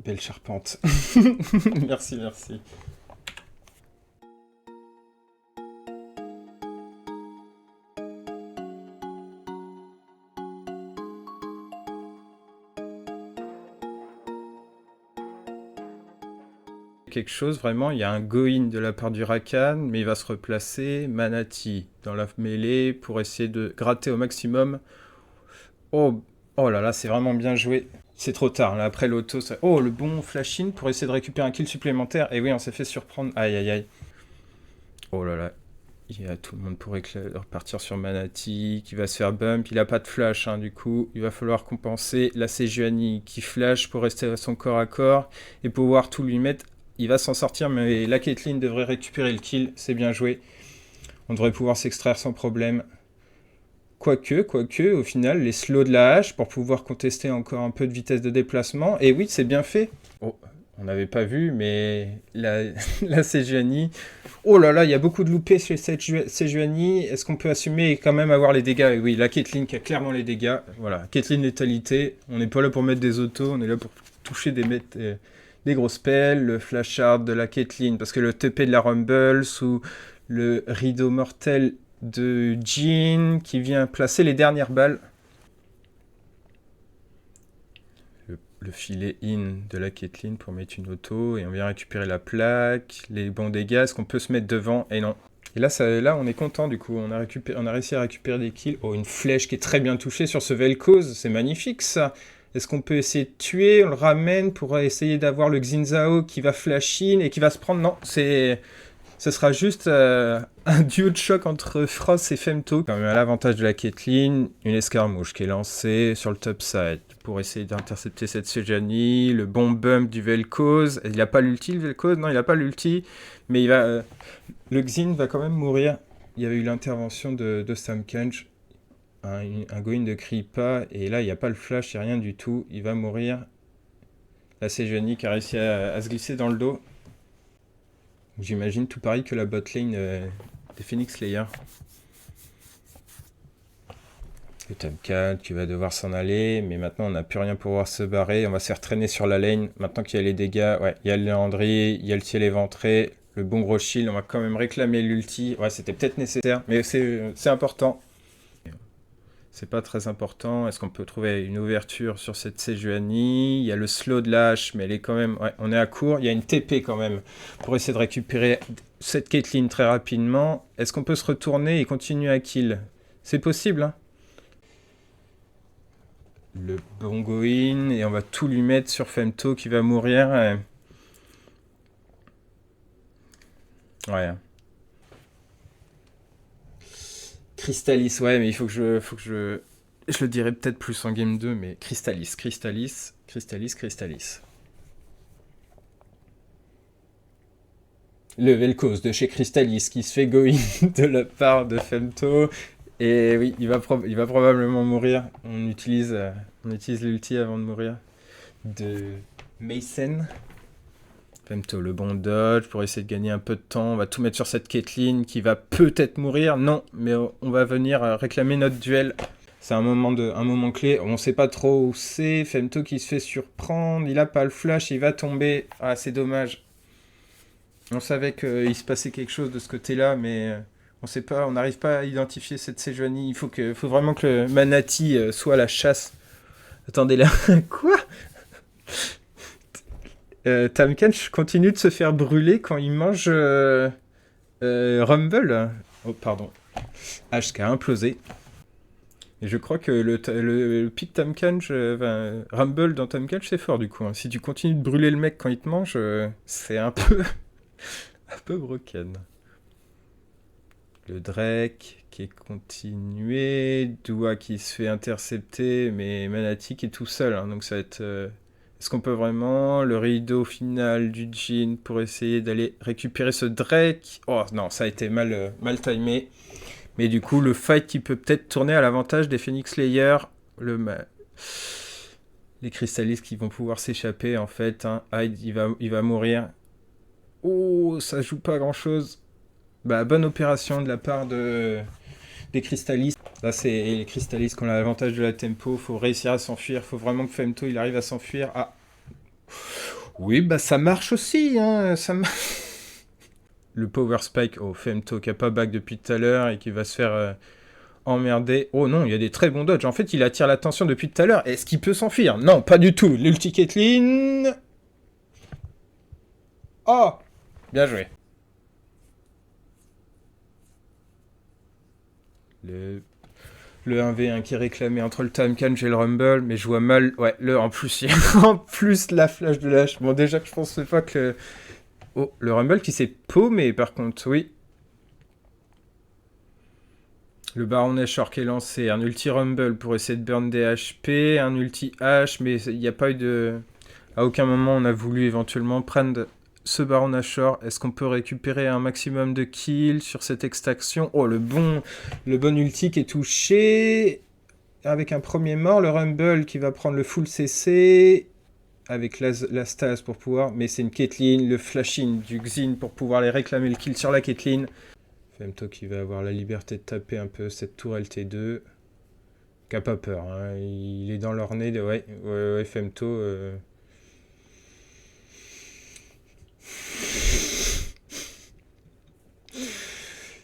Belle charpente. Merci, merci. Quelque chose, vraiment, il y a un go-in de la part du Rakan, mais il va se replacer. Manati dans la mêlée pour essayer de gratter au maximum. Oh, oh là là, c'est vraiment bien joué. C'est trop tard, là, après l'auto. Oh, le bon flash-in pour essayer de récupérer un kill supplémentaire. Et oui, on s'est fait surprendre. Aïe, aïe, aïe. Oh là là. Il y a tout le monde pour repartir sur Manati, qui va se faire bump. Il a pas de flash, hein, du coup. Il va falloir compenser. Là, c'est Juani qui flash pour rester à son corps à corps et pouvoir tout lui mettre. Il va s'en sortir, mais la Caitlyn devrait récupérer le kill. C'est bien joué. On devrait pouvoir s'extraire sans problème. Quoique, au final, les slows de la hache pour pouvoir contester encore un peu de vitesse de déplacement. Et oui, c'est bien fait. Oh, on n'avait pas vu, mais là, là c'est Juani. Oh là là, il y a beaucoup de loupés chez Sejuani. Est-ce qu'on peut assumer et quand même avoir les dégâts? Et oui, la Caitlyn qui a clairement les dégâts. Voilà, Caitlyn létalité. On n'est pas là pour mettre des autos, on est là pour toucher des gros spells. Le flashard de la Caitlyn, parce que le TP de la Rumble sous le rideau mortel de Jean qui vient placer les dernières balles. Le filet in de la Caitlyn pour mettre une auto et on vient récupérer la plaque, les bons dégâts, est-ce qu'on peut se mettre devant? Et non. Et là, là on est content du coup, on a réussi à récupérer des kills. Oh, une flèche qui est très bien touchée sur ce Vel'Koz, c'est magnifique ça. Est-ce qu'on peut essayer de tuer? On le ramène pour essayer d'avoir le Xin qui va flash in et qui va se prendre? Non, ce sera juste un duo de choc entre Frost et Femto. Quand même à l'avantage de la Caitlyn, une escarmouche qui est lancée sur le top side pour essayer d'intercepter cette Sejuani, le bon bump du Vel'Koz. Il n'a pas l'ulti, le Vel'Koz? Non, il n'a pas l'ulti, mais il va, le Xin va quand même mourir. Il y avait eu l'intervention de Tahm Kench, un go-in de Kripa, et là, il n'y a pas le flash, il n'y a rien du tout. Il va mourir. La Sejuani qui a réussi à se glisser dans le dos. J'imagine tout pareil que la botlane des Phoenix Slayer. Le Tahm qui va devoir s'en aller, mais maintenant on n'a plus rien pour pouvoir se barrer. On va se faire traîner sur la lane. Maintenant qu'il y a les dégâts, ouais, il y a le Léandri, il y a le ciel éventré, le bon gros shield. On va quand même réclamer l'ulti. Ouais, c'était peut-être nécessaire, mais c'est important. C'est pas très important. Est-ce qu'on peut trouver une ouverture sur cette Sejuani? Il y a le slow de la hache, mais elle est quand même... Ouais, on est à court. Il y a une TP quand même pour essayer de récupérer cette Caitlyn très rapidement. Est-ce qu'on peut se retourner et continuer à kill? C'est possible, hein? Le bon go-in, et on va tout lui mettre sur Femto qui va mourir. Ouais. Crystalis, ouais, mais il faut que je le dirai peut-être plus en game 2, mais Crystalis. Le Vel'Koz de chez Crystalis qui se fait go-in de la part de Femto. Et oui, il va probablement mourir. On utilise l'ulti avant de mourir. De Mason. Femto, le bon dodge pour essayer de gagner un peu de temps. On va tout mettre sur cette Caitlyn qui va peut-être mourir. Non, mais on va venir réclamer notre duel. C'est un moment clé. On ne sait pas trop où c'est. Femto qui se fait surprendre. Il n'a pas le flash. Il va tomber. Ah, c'est dommage. On savait qu'il se passait quelque chose de ce côté-là, mais on sait pas. On n'arrive pas à identifier cette Sejuani. Il faut vraiment que Manati soit à la chasse. Attendez là. Quoi? Tahm Kench continue de se faire brûler quand il mange Rumble. Oh, pardon. HK a implosé. Et je crois que le pic Tahm Kench, Rumble dans Tahm Kench, c'est fort du coup. Hein. Si tu continues de brûler le mec quand il te mange, c'est un peu, un peu broken. Le Drake qui est continué, Dua qui se fait intercepter, mais Manati qui est tout seul. Hein, donc ça va être... Est-ce qu'on peut vraiment le rideau final du Jhin pour essayer d'aller récupérer ce Drake? Oh non, ça a été mal timé. Mais du coup, le fight qui peut peut-être tourner à l'avantage des Phoenix Slayer. Les Crystalis qui vont pouvoir s'échapper en fait. Hein. Hyde, il va mourir. Oh, ça joue pas grand-chose. Bah, bonne opération de la part des Crystalis. Là, c'est les Crystalis qui ont l'avantage de la tempo. Faut réussir à s'enfuir. Faut vraiment que Femto il arrive à s'enfuir. Ah. Oui, bah ça marche aussi, hein, Le Power Spike, oh, Femto qui a pas back depuis tout à l'heure et qui va se faire emmerder. Oh non, il y a des très bons dodges. En fait, il attire l'attention depuis tout à l'heure. Est-ce qu'il peut s'enfuir? Non, pas du tout. L'ulti Caitlyn. Oh, bien joué. Le, le 1v1 qui est réclamé entre le Time Can et le Rumble, mais je vois mal. Ouais, en plus, il y a en plus la flash de l'âge. Bon, déjà que je pensais pas que. Oh, le Rumble qui s'est paumé par contre, oui. Le Baron Nashor qui est lancé, un ulti Rumble pour essayer de burn des HP, un ulti H, mais il n'y a pas eu de... À aucun moment on a voulu éventuellement prendre ce Baron Nashor. Est-ce qu'on peut récupérer un maximum de kills sur cette extraction? Oh, le bon ulti qui est touché, avec un premier mort, le Rumble qui va prendre le full CC, avec la stase pour pouvoir... Mais c'est une Caitlyn, le flashing du Xin pour pouvoir les réclamer le kill sur la Caitlyn. Femto qui va avoir la liberté de taper un peu cette tour LT2. Qui a pas peur, hein. Il est dans leur nez. Ouais, Femto.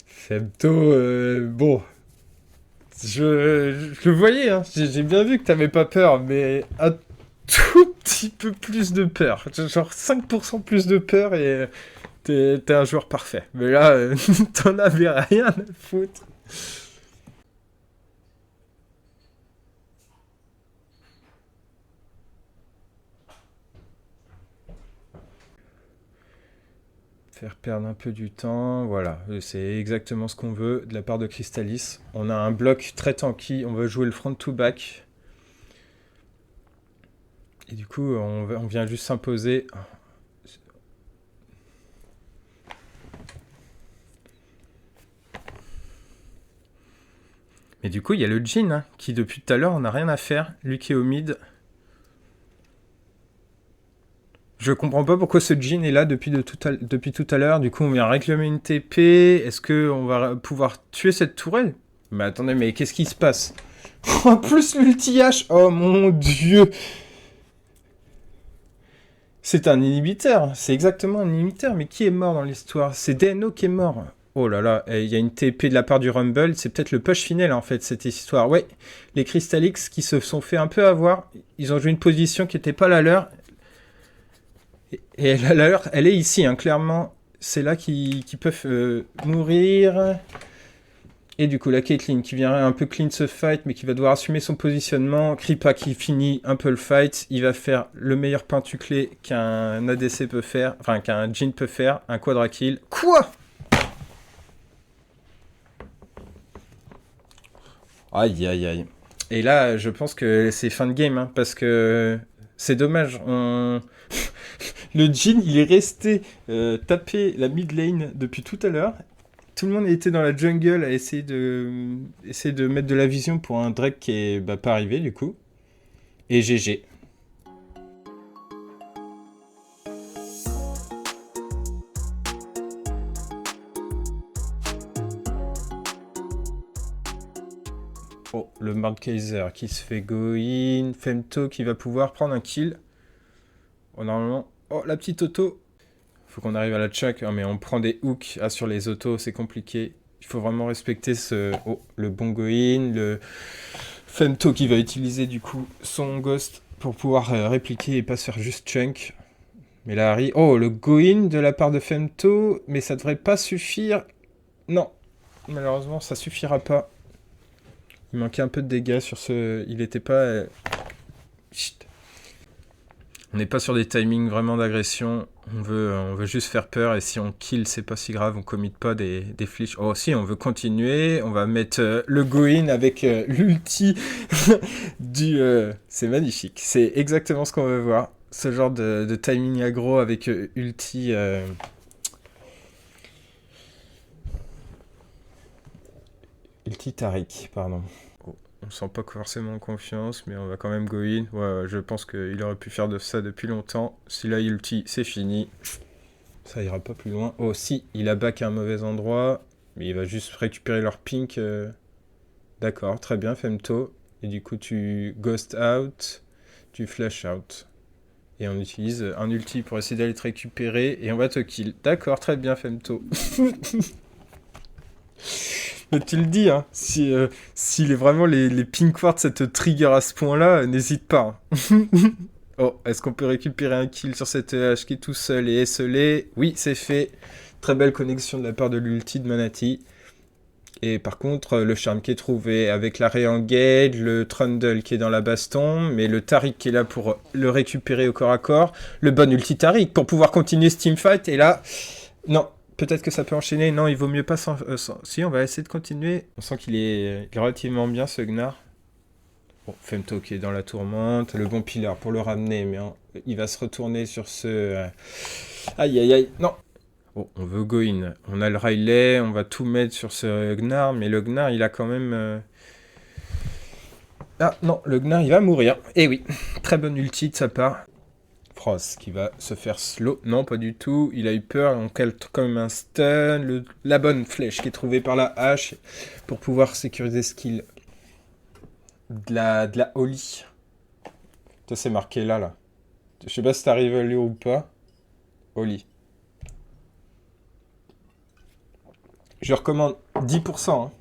Femto, bon. Je le voyais, hein. J'ai bien vu que t'avais pas peur, mais un tout petit peu plus de peur. Genre 5% plus de peur et t'es un joueur parfait. Mais là, t'en avais rien à foutre. Faire perdre un peu du temps, voilà, c'est exactement ce qu'on veut de la part de Crystalis. On a un bloc très tanky, on va jouer le front to back. Et du coup, on vient juste s'imposer. Mais du coup, il y a le Jhin, hein, qui depuis tout à l'heure, on n'a rien à faire. Lui qui est au mid. Je comprends pas pourquoi ce Jhin est là depuis tout à l'heure. Du coup, on vient réclamer une TP. Est-ce qu'on va pouvoir tuer cette tourelle? Mais attendez, mais qu'est-ce qui se passe? En plus, l'ulti H. Oh mon dieu. C'est un inhibiteur. C'est exactement un inhibiteur. Mais qui est mort dans l'histoire? C'est DNO qui est mort. Oh là là, il y a une TP de la part du Rumble. C'est peut-être le push final, en fait, cette histoire. Ouais, les Crystalix qui se sont fait un peu avoir. Ils ont joué une position qui n'était pas la leur. Et la leur, elle est ici, hein, clairement. C'est là qu'ils peuvent mourir. Et du coup, la Caitlyn qui vient un peu clean ce fight, mais qui va devoir assumer son positionnement. Kripa qui finit un peu le fight. Il va faire le meilleur pentanclé qu'un ADC peut faire. Enfin, qu'un Jhin peut faire. Un quadra kill. Quoi? Aïe, aïe, aïe. Et là, je pense que c'est fin de game, hein, parce que c'est dommage. Le Jhin, il est resté taper la mid lane depuis tout à l'heure. Tout le monde était dans la jungle à essayer de mettre de la vision pour un Drake qui est pas arrivé du coup. Et GG. Oh, le Mordekaiser qui se fait go in. Femto qui va pouvoir prendre un kill. Oh, normalement. Oh, la petite auto. Faut qu'on arrive à la chuck. Oh, mais on prend des hooks sur les autos, c'est compliqué. Il faut vraiment respecter le bon go in. Le Femto qui va utiliser du coup son ghost pour pouvoir répliquer et pas se faire juste chunk. Mais là, Harry... Oh, le go-in de la part de Femto, mais ça devrait pas suffire. Non, malheureusement, ça suffira pas. Il manquait un peu de dégâts sur ce... Il était pas... Chut. On n'est pas sur des timings vraiment d'agression. On veut juste faire peur, et si on kill, c'est pas si grave, on commit pas des fliches. Oh si, on veut continuer, on va mettre le go-in avec l'ulti du... C'est magnifique, c'est exactement ce qu'on veut voir. Ce genre de timing aggro avec ulti... Ulti Taric, pardon. Oh, on sent pas forcément en confiance, mais on va quand même go in. Ouais, je pense qu'il aurait pu faire de ça depuis longtemps. Si là, ulti, c'est fini. Ça ira pas plus loin. Oh, si, il a back à un mauvais endroit, mais il va juste récupérer leur pink. D'accord, très bien, Femto. Et du coup, tu ghost out, tu flash out. Et on utilise un ulti pour essayer d'aller te récupérer. Et on va te kill. D'accord, très bien, Femto. Mais tu le dis, hein. Si vraiment les pink wards, ça te trigger à ce point-là, n'hésite pas. Hein. Oh, est-ce qu'on peut récupérer un kill sur cette EH qui est tout seul et esselé? Oui, c'est fait. Très belle connexion de la part de l'ulti de Manati. Et par contre, le charme qui est trouvé avec la re-engage, le Trundle qui est dans la baston, mais le Taric qui est là pour le récupérer au corps à corps, le bon ulti Taric pour pouvoir continuer ce teamfight. Et là, non, peut-être que ça peut enchaîner. Non, il vaut mieux pas Si, on va essayer de continuer. On sent qu'il est relativement bien, ce Gnar. Bon, Femto qui est dans la tourmente, le bon pilar pour le ramener, mais il va se retourner sur ce... Aïe, aïe, aïe, non. Oh, on veut go in. On a le Riley, on va tout mettre sur ce Gnar, mais le Gnar, il a quand même... Ah, non, le Gnar, il va mourir. Eh oui, très bonne ulti de sa part. Frost qui va se faire slow. Non, pas du tout. Il a eu peur. On cale quand même un stun. La bonne flèche qui est trouvée par la hache pour pouvoir sécuriser ce kill. De la Holly. Ça, c'est marqué là. Je sais pas si t'arrives à lire ou pas. Holly. Je recommande 10%. Hein.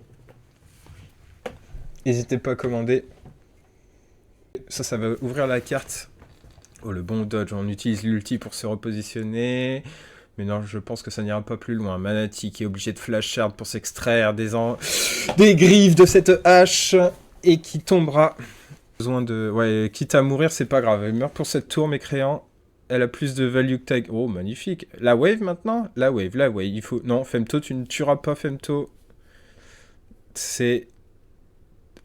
N'hésitez pas à commander. Ça va ouvrir la carte. Oh, le bon dodge. On utilise l'ulti pour se repositionner. Mais non, je pense que ça n'ira pas plus loin. Manati qui est obligé de flash shard pour s'extraire des griffes de cette hache. Et qui tombera. Besoin de... Ouais, quitte à mourir, c'est pas grave. Elle meurt pour cette tour, mécréant. Elle a plus de value que tag. Oh, magnifique. La wave maintenant? La wave. Il faut... Non, Femto, tu ne tueras pas Femto. C'est...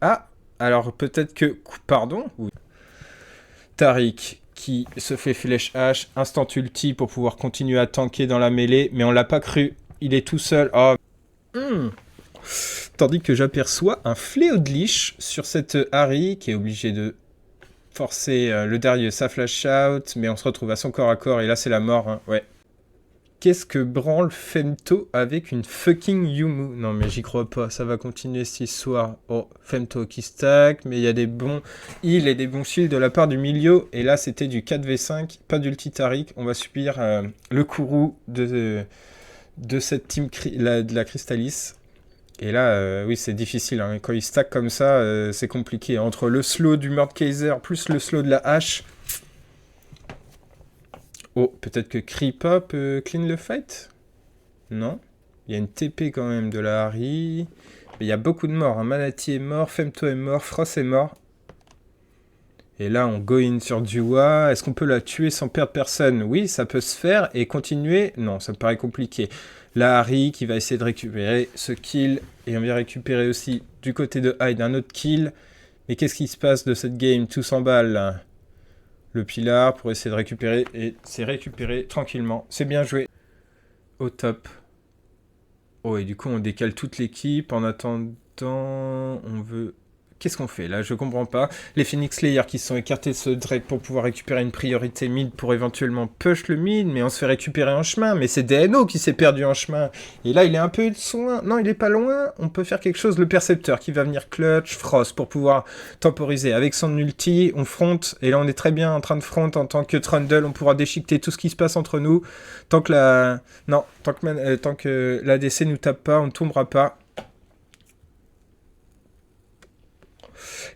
Ah! Alors, peut-être que... Pardon? Oui. Taric qui se fait flèche H, instant ulti pour pouvoir continuer à tanker dans la mêlée, mais on l'a pas cru. Il est tout seul. Oh. Tandis que j'aperçois un fléau de liche sur cette Harry qui est obligé de forcer le Darius à flash out, mais on se retrouve à son corps à corps et là c'est la mort. Hein. Ouais. Qu'est-ce que branle Femto avec une fucking Yumu? Non mais j'y crois pas, ça va continuer cette histoire. Oh, Femto qui stack, mais il y a des bons heals et des bons shields de la part du milieu. Et là c'était du 4v5, pas d'ulti Taric. On va subir le courroux de cette team de la Crystalis. Et là, oui, c'est difficile. Hein. Quand il stack comme ça, c'est compliqué. Entre le slow du Mordekaiser plus le slow de la hache. Oh, peut-être que Kripa peut clean le fight? Non. Il y a une TP quand même de la Harry. Mais il y a beaucoup de morts. Hein. Manati est mort, Femto est mort, Frost est mort. Et là, on go in sur Dua. Est-ce qu'on peut la tuer sans perdre personne? Oui, ça peut se faire. Et continuer? Non, ça me paraît compliqué. La Harry qui va essayer de récupérer ce kill. Et on vient récupérer aussi du côté de Hyde un autre kill. Mais qu'est-ce qui se passe de cette game? Tout s'emballe là. Le pilar pour essayer de récupérer. Et c'est récupéré tranquillement. C'est bien joué. Au top. Oh, et du coup, on décale toute l'équipe. En attendant, on veut... Qu'est-ce qu'on fait là? Je comprends pas. Les Phoenix Slayers qui se sont écartés de ce Drake pour pouvoir récupérer une priorité mid pour éventuellement push le mid, mais on se fait récupérer en chemin. Mais c'est DNO qui s'est perdu en chemin. Et là, il est un peu loin. Non, il est pas loin. On peut faire quelque chose. Le Percepteur qui va venir clutch, Frost pour pouvoir temporiser. Avec son ulti, on fronte. Et là, on est très bien en train de front en tant que Trundle. On pourra déchiqueter tout ce qui se passe entre nous. Tant que l'ADC nous tape pas, on ne tombera pas.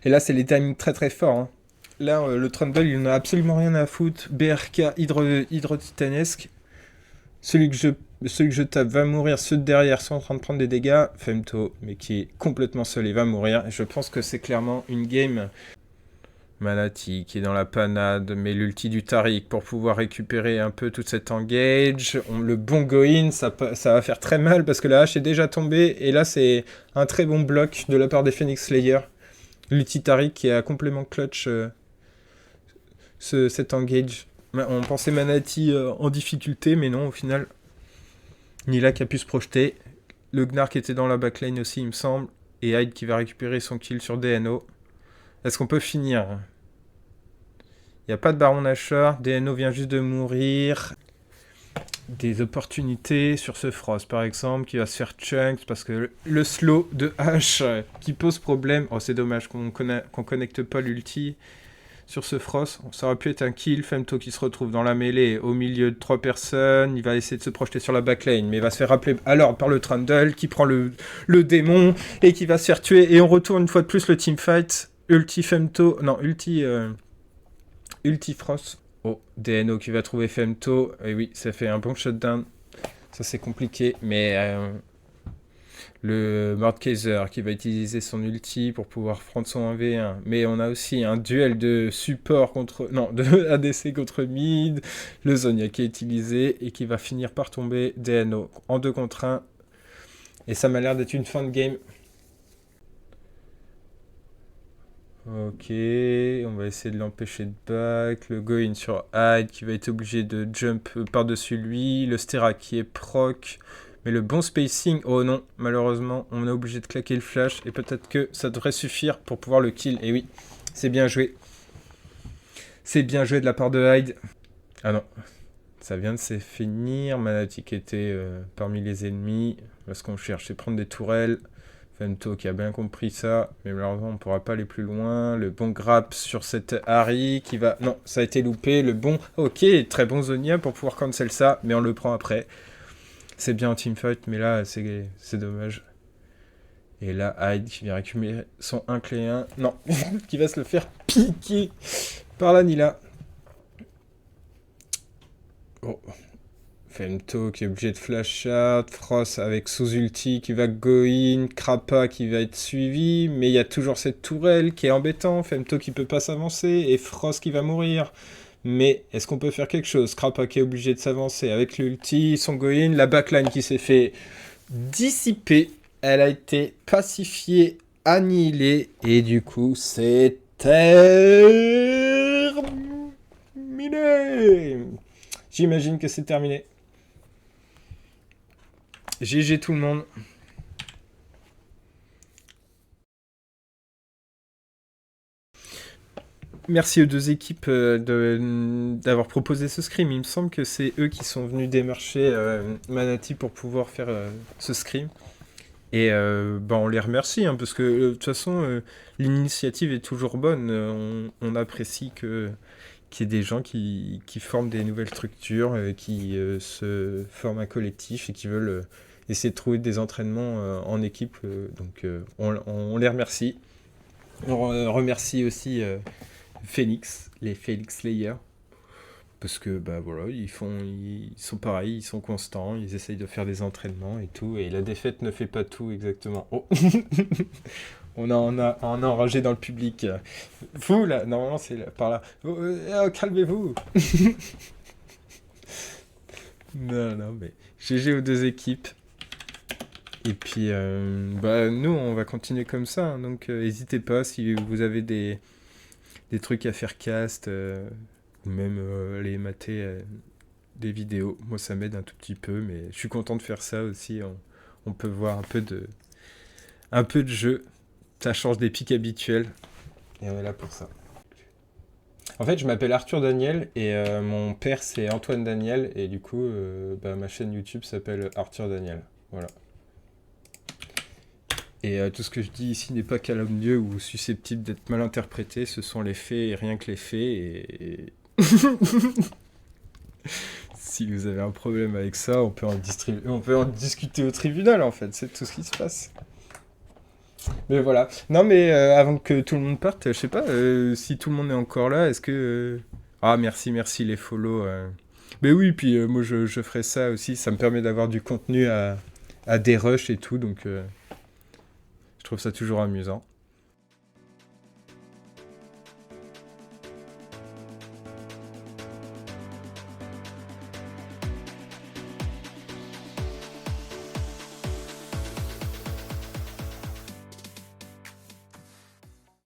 Et là, c'est les timings très très forts. Hein. Là, le Trundle, il n'en a absolument rien à foutre. BRK, hydro-titanesque. Celui que je tape va mourir. Ceux de derrière sont en train de prendre des dégâts. Femto, mais qui est complètement seul, il va mourir. Et je pense que c'est clairement une game. Manati qui est dans la panade, mais l'ulti du Taric pour pouvoir récupérer un peu toute cette engage. Le bon go-in, ça va faire très mal parce que la hache est déjà tombée. Et là, c'est un très bon bloc de la part des Phoenix Slayers. L'ulti Taric qui a complètement clutch cet engage. On pensait Manati en difficulté, mais non, au final, Nila qui a pu se projeter. Le Gnar qui était dans la backlane aussi, il me semble. Et Hyde qui va récupérer son kill sur DNO. Est-ce qu'on peut finir? Il n'y a pas de Baron Nashor. DNO vient juste de mourir. Des opportunités sur ce Frost par exemple qui va se faire chunks parce que le slow de H qui pose problème. Oh c'est dommage qu'on connecte pas l'ulti. sur ce Frost. Ça aurait pu être un kill. Femto qui se retrouve dans la mêlée au milieu de 3 personnes. Il va essayer de se projeter sur la backline, mais il va se faire rappeler alors par le Trundle qui prend le démon et qui va se faire tuer. Et on retourne une fois de plus le teamfight. Ulti Femto. Non, Ulti Frost. Oh, DNO qui va trouver Femto. Et oui, ça fait un bon shutdown. Ça c'est compliqué, mais le Mordekaiser qui va utiliser son ulti pour pouvoir prendre son 1v1. Mais on a aussi un duel de support contre... Non, de ADC contre mid. Le Zhonya qui est utilisé et qui va finir par tomber DNO en 2 contre 1. Et ça m'a l'air d'être une fin de game. Ok, on va essayer de l'empêcher de back. Le Goin sur Hyde qui va être obligé de jump par-dessus lui. Le Stera qui est proc. Mais le bon spacing, oh non, malheureusement, on est obligé de claquer le flash. Et peut-être que ça devrait suffire pour pouvoir le kill. Et oui, c'est bien joué. C'est bien joué de la part de Hyde. Ah non, ça vient de se finir. Manatic était parmi les ennemis. Là, ce qu'on cherche, c'est prendre des tourelles. Femto qui a bien compris ça, mais malheureusement on ne pourra pas aller plus loin. Le bon grab sur cette Harry qui va... Non, ça a été loupé. Le bon... Ok, très bon Zhonya pour pouvoir cancel ça, mais on le prend après. C'est bien en teamfight, mais là c'est dommage. Et là, Hyde qui vient récupérer son 1 clé 1. Non, qui va se le faire piquer par la Nila. Oh. Femto qui est obligé de flash out, Frost avec sous ulti qui va go in, Krappa qui va être suivi, mais il y a toujours cette tourelle qui est embêtant, Femto qui peut pas s'avancer et Frost qui va mourir. Mais est-ce qu'on peut faire quelque chose? Krappa qui est obligé de s'avancer avec l'ulti, son go in, la backline qui s'est fait dissiper, elle a été pacifiée, annihilée et du coup c'est terminé. J'imagine que c'est terminé. GG tout le monde. Merci aux 2 équipes d'avoir proposé ce scrim. Il me semble que c'est eux qui sont venus démarcher Manati pour pouvoir faire ce scrim. Et on les remercie, hein, parce que de toute façon, l'initiative est toujours bonne. On apprécie qu'il y ait des gens qui forment des nouvelles structures, qui se forment un collectif et qui veulent essayer de trouver des entraînements en équipe. Donc on les remercie. On remercie aussi Phoenix, les Phoenix Slayers. Parce que voilà, ils sont pareils, ils sont constants, ils essayent de faire des entraînements et tout, et la défaite ne fait pas tout exactement. Oh on a enragé dans le public. Vous là, normalement c'est par là. Calmez-vous. Non, mais GG aux 2 équipes. Et puis nous on va continuer comme ça, hein, donc n'hésitez pas si vous avez des trucs à faire cast. Ou même aller mater des vidéos. Moi, ça m'aide un tout petit peu, mais je suis content de faire ça aussi. On peut voir un peu de jeu. Ça change des pics habituels. Et on est là pour ça. En fait, je m'appelle Arthur Daniel et mon père, c'est Antoine Daniel. Et du coup, ma chaîne YouTube s'appelle Arthur Daniel. Voilà. Et tout ce que je dis ici n'est pas calomnieux ou susceptible d'être mal interprété. Ce sont les faits et rien que les faits. Et si vous avez un problème avec ça, on peut en discuter au tribunal en fait, c'est tout ce qui se passe. Mais voilà. Non mais avant que tout le monde parte, je sais pas si tout le monde est encore là, est-ce que... Ah merci les follow. Mais oui, puis moi je ferai ça aussi, ça me permet d'avoir du contenu à des rushs et tout, donc je trouve ça toujours amusant.